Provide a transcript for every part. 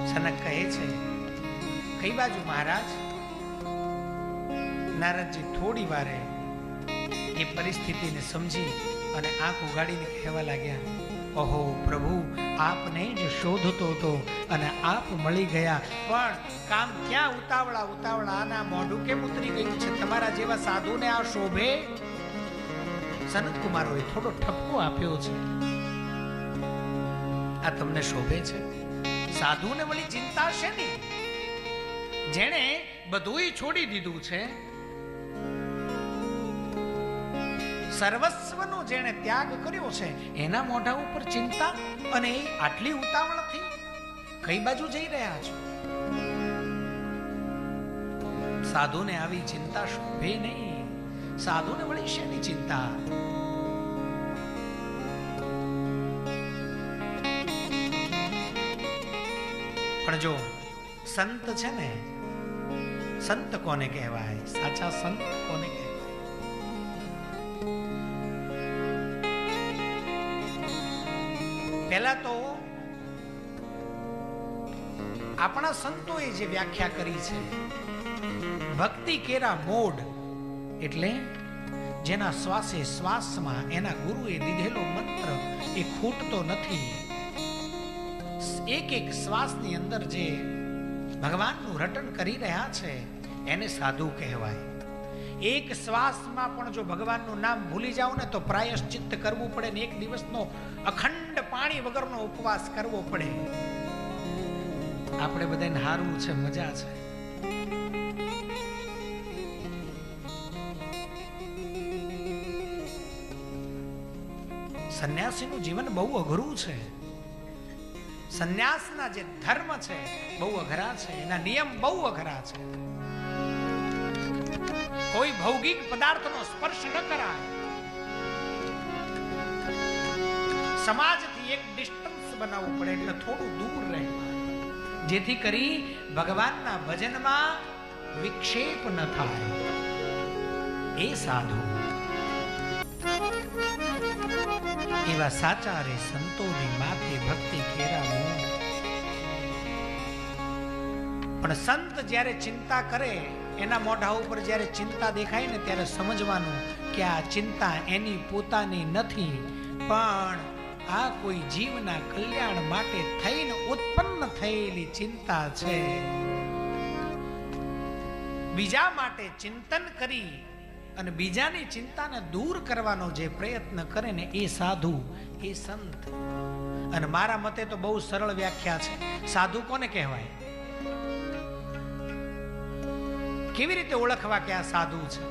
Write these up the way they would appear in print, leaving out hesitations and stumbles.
સનક કહે છે, કઈ બાજુ મહારાજ? નારદજી થોડી વારે એ પરિસ્થિતિને સમજી અને આંખ ઉગાડીને કહેવા લાગ્યા, ઓહો પ્રભુ, આપને જ શોધતો હતો અને આપ મળી ગયા, પણ કામ ક્યાં ઉતાવળા ઉતાવળા, આના મોઢું કેમ ઉતરી ગયું છે? તમારા જેવા સાધુને આ શોભે? સનત કુમારોએ થોડો ઠપકો આપ્યો છે, આ તમને શોભે છે? સાધુને વળી ચિંતા છે નહીં, જેણે બધુંય છોડી દીધું છે, સર્વસ્વનો જેણે ત્યાગ કર્યો છે, એના મોઢા ઉપર ચિંતા, અને એ આટલી ઉતાવળથી કઈ બાજુ જઈ રહ્યા છો? સાધુને આવી ચિંતા શોભે નહીં. સાધુને વળી શેની ચિંતા? પણ જો સંત છે ને, સંત કોને કહેવાય? સાચા સંત કોને કહેવાય? પહેલા તો આપણા સંતોએ જે વ્યાખ્યા કરી છે, ભક્તિ કેરા મોડ, એટલે જેના શ્વાસે શ્વાસમાં એના ગુરુએ દીધેલો મંત્ર એ ખૂટતો નથી. એક એક શ્વાસની અંદર જે ભગવાનનું રટણ કરી રહ્યા છે એને સાધુ કહેવાય. એક શ્વાસમાં પણ જો ભગવાનનું નામ ભૂલી જાવ ને તો પ્રાયશ્ચિત્ત કરવું પડે ને એક દિવસનો અખંડ પાણી વગરનો ઉપવાસ કરવો પડે. આપણે બધાને હારું છે, મજા છે. સંન્યાસીનું જીવન બહુ અઘરું છે. સંન્યાસના જે ધર્મ છે બહુ અઘરા છે, એના નિયમ બહુ અઘરા છે. કોઈ ભૌગિક પદાર્થનો સ્પર્શ ન કરાય, સમાજથી એક ડિસ્ટન્સ બનાવવું પડે, એટલે થોડું દૂર રહેવું, જેથી કરી ભગવાનના ભજનમાં વિક્ષેપ ન થાય. એ સાધુ. એવા સાચા રે સંતોની માથે ભક્તિ કેરા મોહ. પણ સંત જ્યારે ચિંતા કરે, એના મોઢા ઉપર જ્યારે ચિંતા દેખાય ને ત્યારે સમજવાનું કે આ ચિંતા એની પોતાની નથી, પણ આ કોઈ જીવના કલ્યાણ માટે થઈને ઉત્પન્ન થયેલી ચિંતા છે. બીજા માટે ચિંતન કરી અને બીજાની ચિંતાને દૂર કરવાનો જે પ્રયત્ન કરે ને એ સાધુ, એ સંત. અને મારા મતે તો બહુ સરળ વ્યાખ્યા છે. સાધુ કોને કહેવાય? કેવી રીતે ઓળખવા કે આ સાધુ છે?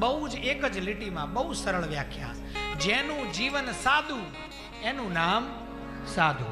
બહુ જ એક જ લીટીમાં બહુ સરળ વ્યાખ્યા. જેનું જીવન સાદું એનું નામ સાધુ.